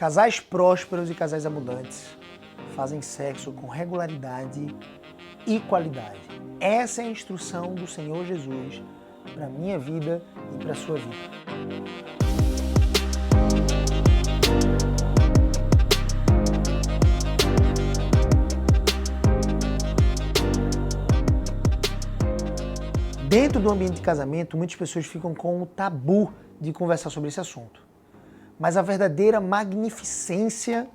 Casais prósperos e casais abundantes fazem sexo com regularidade e qualidade. Essa é a instrução do Senhor Jesus para a minha vida e para a sua vida. Dentro do ambiente de casamento, muitas pessoas ficam com o tabu de conversar sobre esse assunto. Mas a verdadeira magnificência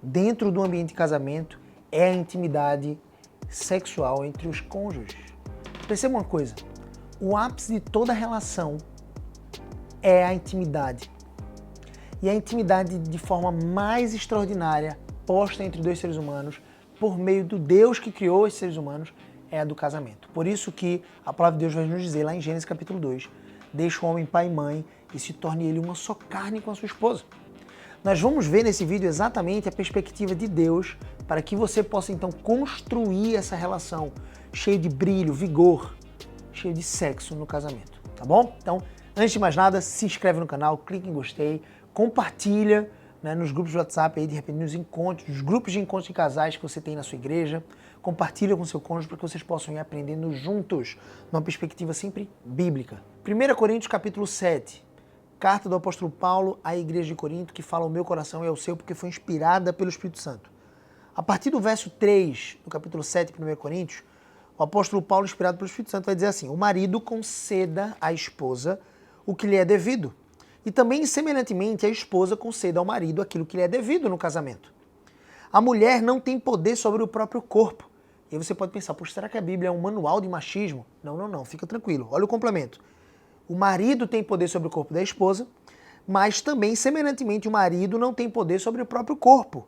dentro do ambiente de casamento é a intimidade sexual entre os cônjuges. Perceba uma coisa, o ápice de toda relação é a intimidade. E a intimidade de forma mais extraordinária posta entre dois seres humanos por meio do Deus que criou esses seres humanos é a do casamento. Por isso que a palavra de Deus vai nos dizer lá em Gênesis capítulo 2, deixa o homem pai e mãe e se torne ele uma só carne com a sua esposa. Nós vamos ver nesse vídeo exatamente a perspectiva de Deus para que você possa então construir essa relação cheia de brilho, vigor, cheia de sexo no casamento, tá bom? Então, antes de mais nada, se inscreve no canal, clique em gostei, compartilha nos grupos de WhatsApp, aí, de repente nos encontros, nos grupos de encontros de casais que você tem na sua igreja, compartilha com seu cônjuge para que vocês possam ir aprendendo juntos, numa perspectiva sempre bíblica. 1 Coríntios capítulo 7, carta do apóstolo Paulo à igreja de Corinto, que fala: o meu coração é o seu, porque foi inspirada pelo Espírito Santo. A partir do verso 3 do capítulo 7 de 1 Coríntios, o apóstolo Paulo, inspirado pelo Espírito Santo, vai dizer assim: o marido conceda à esposa o que lhe é devido, e também, semelhantemente, a esposa conceda ao marido aquilo que lhe é devido no casamento. A mulher não tem poder sobre o próprio corpo. E aí você pode pensar, poxa, será que a Bíblia é um manual de machismo? Não, fica tranquilo. Olha o complemento. O marido tem poder sobre o corpo da esposa, mas também, semelhantemente, o marido não tem poder sobre o próprio corpo.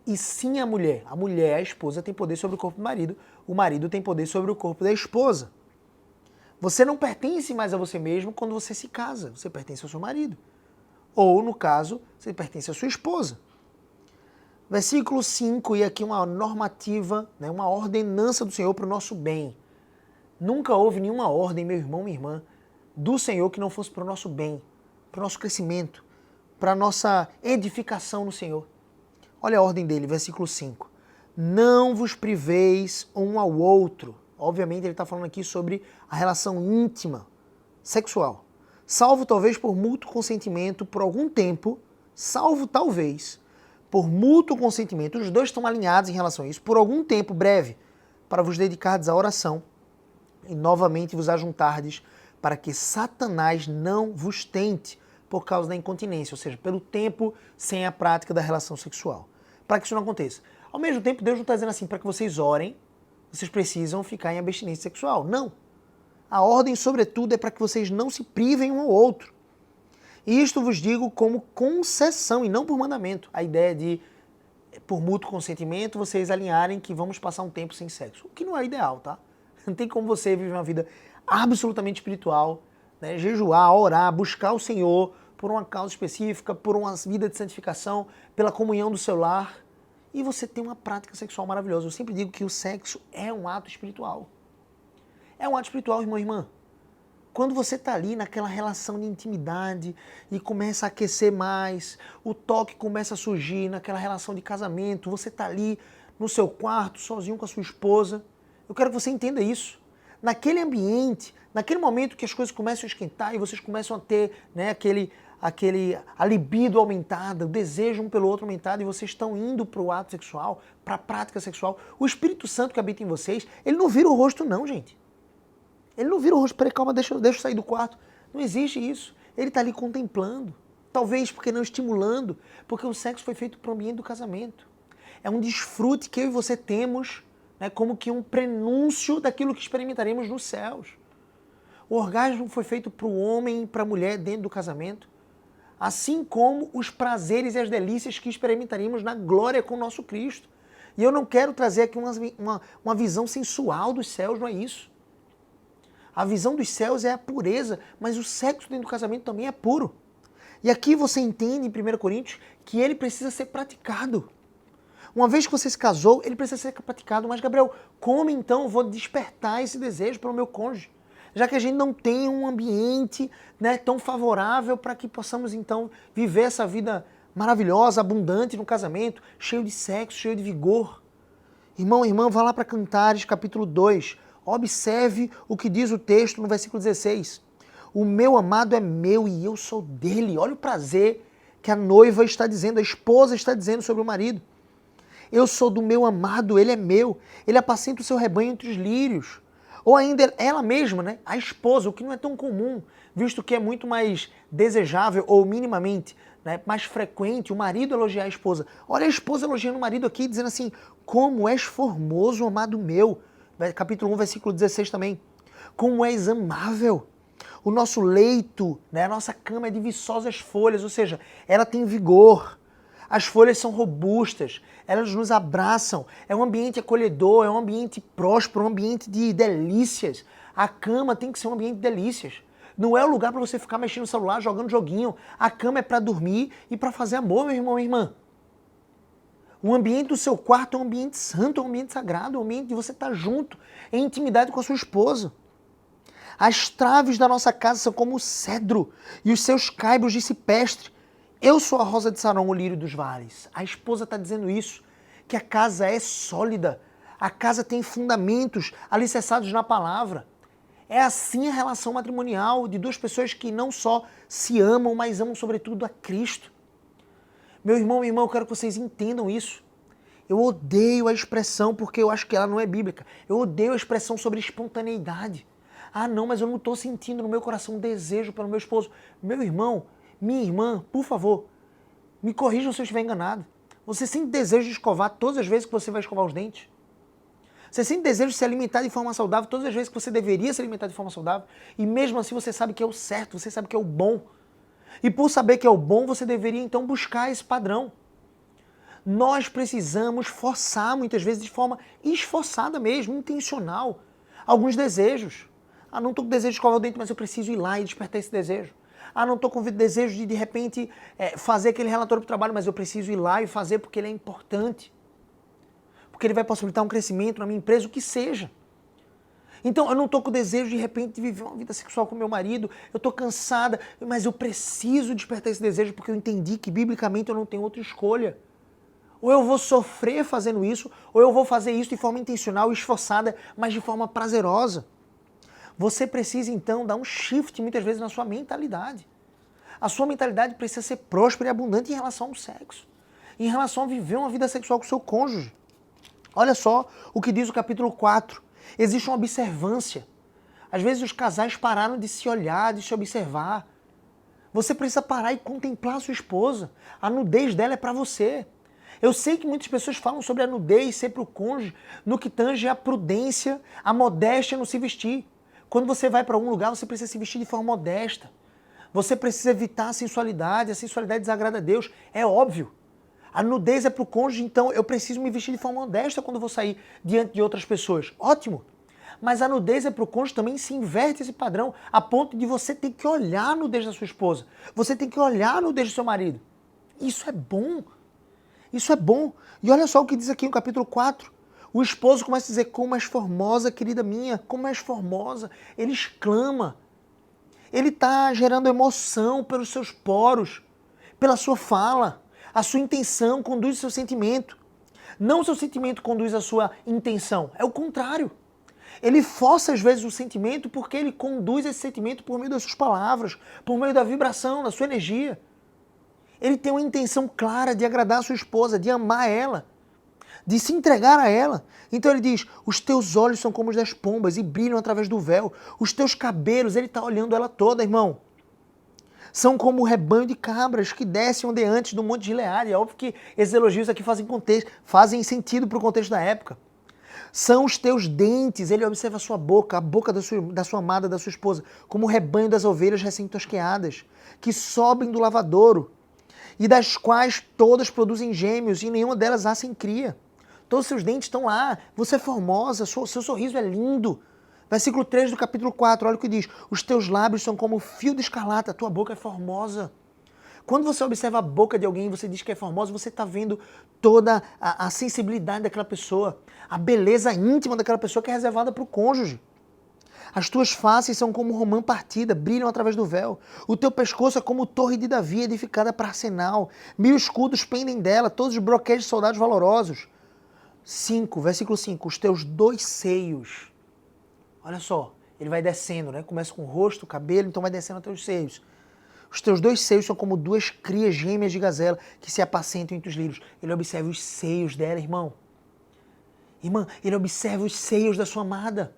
E sim a mulher. A mulher, a esposa, tem poder sobre o corpo do marido. O marido tem poder sobre o corpo da esposa. Você não pertence mais a você mesmo quando você se casa. Você pertence ao seu marido. Ou, no caso, você pertence à sua esposa. Versículo 5, e aqui uma normativa, uma ordenança do Senhor para o nosso bem. Nunca houve nenhuma ordem, meu irmão, minha irmã, do Senhor que não fosse para o nosso bem, para o nosso crescimento, para a nossa edificação no Senhor. Olha a ordem dele, versículo 5. Não vos priveis um ao outro. Obviamente ele está falando aqui sobre a relação íntima, sexual. Salvo talvez por mútuo consentimento por algum tempo, salvo talvez por mútuo consentimento, os dois estão alinhados em relação a isso, por algum tempo breve, para vos dedicardes à oração e novamente vos ajuntardes, para que Satanás não vos tente por causa da incontinência, ou seja, pelo tempo sem a prática da relação sexual. Para que isso não aconteça. Ao mesmo tempo, Deus não está dizendo assim, para que vocês orem, vocês precisam ficar em abstinência sexual. Não. A ordem, sobretudo, é para que vocês não se privem um ao outro. E isto vos digo como concessão e não por mandamento. A ideia de, por mútuo consentimento, vocês alinharem que vamos passar um tempo sem sexo. O que não é ideal, tá? Não tem como você viver uma vida absolutamente espiritual, jejuar, orar, buscar o Senhor por uma causa específica, por uma vida de santificação, pela comunhão do seu lar, e você tem uma prática sexual maravilhosa. Eu sempre digo que o sexo é um ato espiritual. É um ato espiritual, irmão e irmã. Quando você está ali naquela relação de intimidade e começa a aquecer mais, o toque começa a surgir naquela relação de casamento, você está ali no seu quarto, sozinho com a sua esposa. Eu quero que você entenda isso. Naquele ambiente, naquele momento que as coisas começam a esquentar e vocês começam a ter a libido aumentada, o desejo um pelo outro aumentado, e vocês estão indo para o ato sexual, para a prática sexual, o Espírito Santo que habita em vocês, ele não vira o rosto não, gente. Ele não vira o rosto, peraí, calma, deixa eu sair do quarto. Não existe isso. Ele está ali contemplando, talvez porque não estimulando, porque o sexo foi feito para o ambiente do casamento. É um desfrute que eu e você temos, como que um prenúncio daquilo que experimentaremos nos céus. O orgasmo foi feito para o homem e para a mulher dentro do casamento, assim como os prazeres e as delícias que experimentaríamos na glória com o nosso Cristo. E eu não quero trazer aqui uma visão sensual dos céus, não é isso. A visão dos céus é a pureza, mas o sexo dentro do casamento também é puro. E aqui você entende em 1 Coríntios que ele precisa ser praticado. Uma vez que você se casou, ele precisa ser praticado. Mas, Gabriel, como então eu vou despertar esse desejo pelo meu cônjuge? Já que a gente não tem um ambiente tão favorável para que possamos então viver essa vida maravilhosa, abundante no casamento, cheio de sexo, cheio de vigor. Irmão, irmã, vá lá para Cantares, capítulo 2. Observe o que diz o texto no versículo 16. O meu amado é meu e eu sou dele. Olha o prazer que a noiva está dizendo, a esposa está dizendo sobre o marido. Eu sou do meu amado, ele é meu. Ele apacenta o seu rebanho entre os lírios. Ou ainda ela mesma, né? A esposa, o que não é tão comum, visto que é muito mais desejável ou minimamente, né, mais frequente o marido elogiar a esposa. Olha a esposa elogiando o marido aqui, dizendo assim, como és formoso, amado meu. Capítulo 1, versículo 16 também. Como és amável. O nosso leito, né, a nossa cama é de viçosas folhas, ou seja, ela tem vigor. As folhas são robustas, elas nos abraçam. É um ambiente acolhedor, é um ambiente próspero, um ambiente de delícias. A cama tem que ser um ambiente de delícias. Não é o lugar para você ficar mexendo no celular, jogando joguinho. A cama é para dormir e para fazer amor, meu irmão e irmã. O ambiente do seu quarto é um ambiente santo, é um ambiente sagrado, é um ambiente de você estar junto, em intimidade com a sua esposa. As traves da nossa casa são como o cedro e os seus caibros de cipestre. Eu sou a rosa de Saron, o lírio dos vales. A esposa está dizendo isso, que a casa é sólida, a casa tem fundamentos alicerçados na palavra. É assim a relação matrimonial de duas pessoas que não só se amam, mas amam sobretudo a Cristo. Meu irmão e irmã, eu quero que vocês entendam isso. Eu odeio a expressão, porque eu acho que ela não é bíblica. Eu odeio a expressão sobre espontaneidade. Ah, não, mas eu não estou sentindo no meu coração desejo pelo meu esposo. Meu irmão, minha irmã, por favor, me corrijam se eu estiver enganado. Você sente desejo de escovar todas as vezes que você vai escovar os dentes? Você sente desejo de se alimentar de forma saudável todas as vezes que você deveria se alimentar de forma saudável? E mesmo assim você sabe que é o certo, você sabe que é o bom. E por saber que é o bom, você deveria então buscar esse padrão. Nós precisamos forçar, muitas vezes de forma esforçada mesmo, intencional, alguns desejos. Ah, não estou com desejo de escovar o dente, mas eu preciso ir lá e despertar esse desejo. Ah, não estou com desejo de repente, fazer aquele relatório para o trabalho, mas eu preciso ir lá e fazer porque ele é importante. Porque ele vai possibilitar um crescimento na minha empresa, o que seja. Então, eu não estou com desejo de repente de viver uma vida sexual com meu marido, eu estou cansada, mas eu preciso despertar esse desejo porque eu entendi que biblicamente eu não tenho outra escolha. Ou eu vou sofrer fazendo isso, ou eu vou fazer isso de forma intencional e esforçada, mas de forma prazerosa. Você precisa, então, dar um shift, muitas vezes, na sua mentalidade. A sua mentalidade precisa ser próspera e abundante em relação ao sexo. Em relação a viver uma vida sexual com o seu cônjuge. Olha só o que diz o capítulo 4. Existe uma observância. Às vezes os casais pararam de se olhar, de se observar. Você precisa parar e contemplar a sua esposa. A nudez dela é para você. Eu sei que muitas pessoas falam sobre a nudez ser para o cônjuge no que tange a prudência, a modéstia no se vestir. Quando você vai para algum lugar, você precisa se vestir de forma modesta. Você precisa evitar a sensualidade desagrada a Deus. É óbvio. A nudez é para o cônjuge, então eu preciso me vestir de forma modesta quando eu vou sair diante de outras pessoas. Ótimo. Mas a nudez é para o cônjuge também se inverte esse padrão a ponto de você ter que olhar a nudez da sua esposa. Você tem que olhar a nudez do seu marido. Isso é bom. Isso é bom. E olha só o que diz aqui no capítulo 4. O esposo começa a dizer, como és formosa, querida minha, como és formosa. Ele exclama. Ele está gerando emoção pelos seus poros, pela sua fala. A sua intenção conduz o seu sentimento. Não o seu sentimento conduz a sua intenção. É o contrário. Ele força às vezes o sentimento porque ele conduz esse sentimento por meio das suas palavras, por meio da vibração, da sua energia. Ele tem uma intenção clara de agradar a sua esposa, de amar ela, de se entregar a ela. Então ele diz, os teus olhos são como os das pombas e brilham através do véu. Os teus cabelos, ele está olhando ela toda, irmão. São como o rebanho de cabras que descem ondeantes do Monte Gileade. É óbvio que esses elogios aqui fazem sentido para o contexto da época. São os teus dentes, ele observa a boca da sua amada, da sua esposa, como o rebanho das ovelhas recém-tosqueadas, que sobem do lavadouro, e das quais todas produzem gêmeos, e nenhuma delas há sem cria. Todos os seus dentes estão lá, você é formosa, seu sorriso é lindo. Versículo 3 do capítulo 4, olha o que diz. Os teus lábios são como fio de escarlata, a tua boca é formosa. Quando você observa a boca de alguém e você diz que é formosa, você está vendo toda a sensibilidade daquela pessoa, a beleza íntima daquela pessoa que é reservada para o cônjuge. As tuas faces são como romã partida, brilham através do véu. O teu pescoço é como torre de Davi, edificada para arsenal. 1000 escudos pendem dela, todos os broquéis de soldados valorosos. 5, versículo 5. Os teus 2 seios. Olha só, ele vai descendo, né? Começa com o rosto, o cabelo, então vai descendo até os seios. Os teus 2 seios são como 2 crias gêmeas de gazela que se apacentam entre os lírios. Ele observa os seios dela, irmão. Irmã, ele observa os seios da sua amada.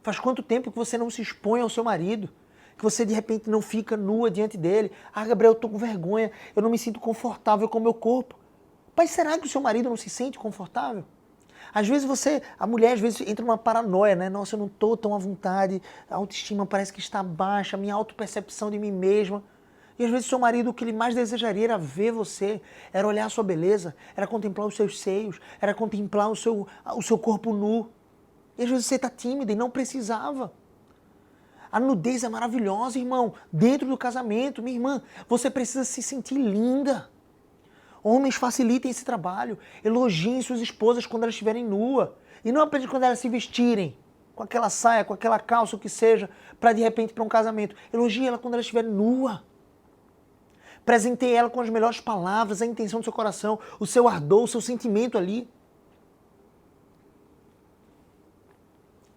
Faz quanto tempo que você não se expõe ao seu marido? Que você de repente não fica nua diante dele? Ah, Gabriel, eu tô com vergonha, eu não me sinto confortável com o meu corpo. Mas será que o seu marido não se sente confortável? Às vezes a mulher às vezes entra numa paranoia, né? Nossa, eu não tô tão à vontade, a autoestima parece que está baixa, a minha autopercepção de mim mesma. E às vezes o seu marido, o que ele mais desejaria era ver você, era olhar a sua beleza, era contemplar os seus seios, era contemplar o seu corpo nu. E às vezes você está tímida e não precisava. A nudez é maravilhosa, irmão. Dentro do casamento, minha irmã, você precisa se sentir linda. Homens, facilitem esse trabalho. Elogiem suas esposas quando elas estiverem nuas. E não apenas quando elas se vestirem com aquela saia, com aquela calça, o que seja, para de repente para um casamento. Elogie ela quando ela estiver nua. Presenteie ela com as melhores palavras, a intenção do seu coração, o seu ardor, o seu sentimento ali.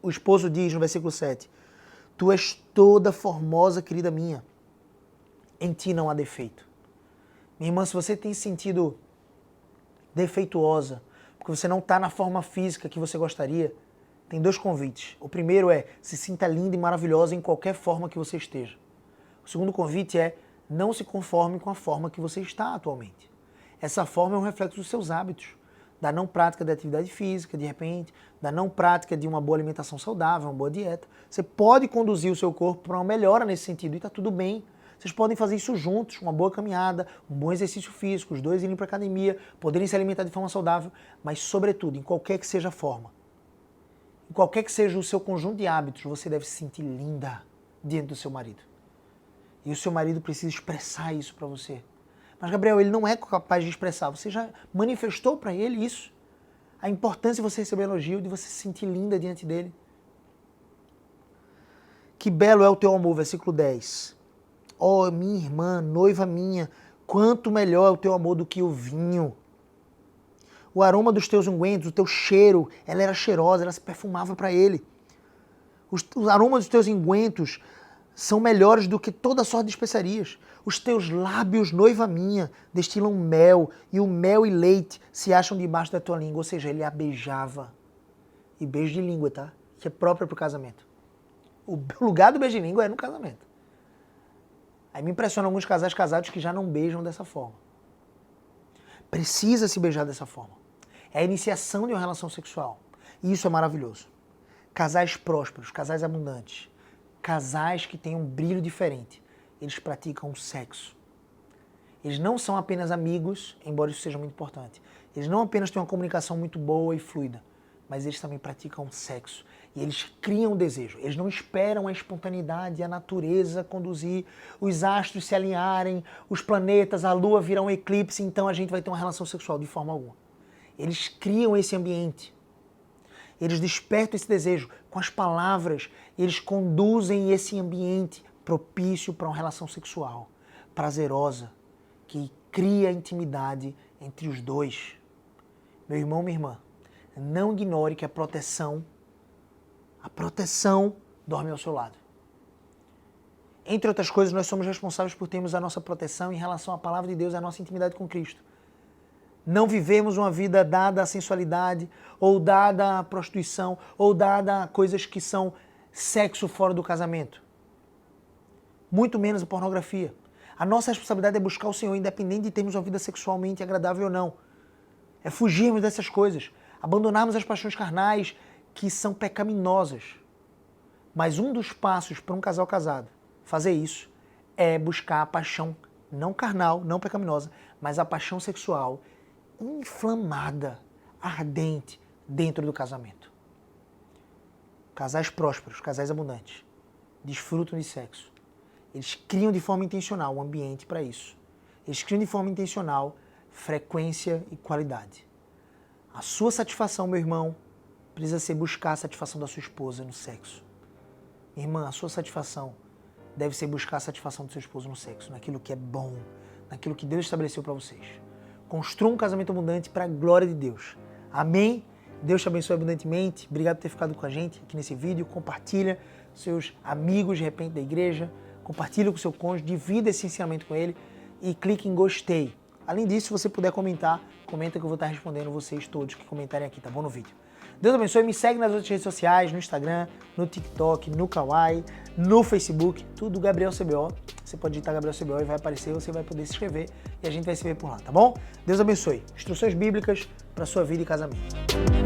O esposo diz no versículo 7, tu és toda formosa, querida minha, em ti não há defeito. Minha irmã, se você tem se sentido defeituosa, porque você não está na forma física que você gostaria, tem 2 convites. O primeiro é, se sinta linda e maravilhosa em qualquer forma que você esteja. O segundo convite é, não se conforme com a forma que você está atualmente. Essa forma é um reflexo dos seus hábitos, da não prática de atividade física, de repente, da não prática de uma boa alimentação saudável, uma boa dieta. Você pode conduzir o seu corpo para uma melhora nesse sentido e está tudo bem. Vocês podem fazer isso juntos, uma boa caminhada, um bom exercício físico, os 2 irem para a academia, poderem se alimentar de forma saudável, mas sobretudo, em qualquer que seja a forma, em qualquer que seja o seu conjunto de hábitos, você deve se sentir linda diante do seu marido. E o seu marido precisa expressar isso para você. Mas, Gabriel, ele não é capaz de expressar. Você já manifestou para ele isso? A importância de você receber elogio, de você se sentir linda diante dele. Que belo é o teu amor, versículo 10. Ó, minha irmã, noiva minha, quanto melhor é o teu amor do que o vinho. O aroma dos teus ungüentos, o teu cheiro, ela era cheirosa, ela se perfumava para ele. Os aromas dos teus ungüentos são melhores do que toda sorte de especiarias. Os teus lábios, noiva minha, destilam mel, e o mel e leite se acham debaixo da tua língua. Ou seja, ele a beijava. E beijo de língua, tá? Que é próprio para o casamento. O lugar do beijo de língua é no casamento. Aí me impressiona alguns casais casados que já não beijam dessa forma. Precisa se beijar dessa forma. É a iniciação de uma relação sexual. E isso é maravilhoso. Casais prósperos, casais abundantes, casais que têm um brilho diferente, eles praticam sexo. Eles não são apenas amigos, embora isso seja muito importante. Eles não apenas têm uma comunicação muito boa e fluida, mas eles também praticam sexo. E eles criam desejo. Eles não esperam a espontaneidade, a natureza conduzir, os astros se alinharem, os planetas, a lua virar um eclipse, então a gente vai ter uma relação sexual de forma alguma. Eles criam esse ambiente. Eles despertam esse desejo com as palavras, eles conduzem esse ambiente propício para uma relação sexual, prazerosa, que cria intimidade entre os dois. Meu irmão, minha irmã, não ignore que a proteção dorme ao seu lado. Entre outras coisas, nós somos responsáveis por termos a nossa proteção em relação à palavra de Deus e à nossa intimidade com Cristo. Não vivemos uma vida dada à sensualidade, ou dada à prostituição, ou dada a coisas que são sexo fora do casamento. Muito menos a pornografia. A nossa responsabilidade é buscar o Senhor, independente de termos uma vida sexualmente agradável ou não. É fugirmos dessas coisas, abandonarmos as paixões carnais que são pecaminosas. Mas um dos passos para um casal casado fazer isso é buscar a paixão não carnal, não pecaminosa, mas a paixão sexual inflamada, ardente, dentro do casamento. Casais prósperos, casais abundantes, desfrutam de sexo. Eles criam de forma intencional um ambiente para isso. Eles criam de forma intencional frequência e qualidade. A sua satisfação, meu irmão, precisa ser buscar a satisfação da sua esposa no sexo. Irmã, a sua satisfação deve ser buscar a satisfação do seu esposo no sexo, naquilo que é bom, naquilo que Deus estabeleceu para vocês. Construa um casamento abundante para a glória de Deus. Amém? Deus te abençoe abundantemente. Obrigado por ter ficado com a gente aqui nesse vídeo. Compartilha com seus amigos de repente da igreja. Compartilha com o seu cônjuge. Divida esse ensinamento com ele. E clique em gostei. Além disso, se você puder comentar, comenta que eu vou estar respondendo vocês todos que comentarem aqui, tá bom? No vídeo. Deus abençoe. Me segue nas outras redes sociais, no Instagram, no TikTok, no Kawaii, no Facebook. Tudo Gabriel CBO. Você pode digitar Gabriel CBO e vai aparecer. Você vai poder se inscrever e a gente vai se ver por lá, tá bom? Deus abençoe. Instruções bíblicas para sua vida e casamento.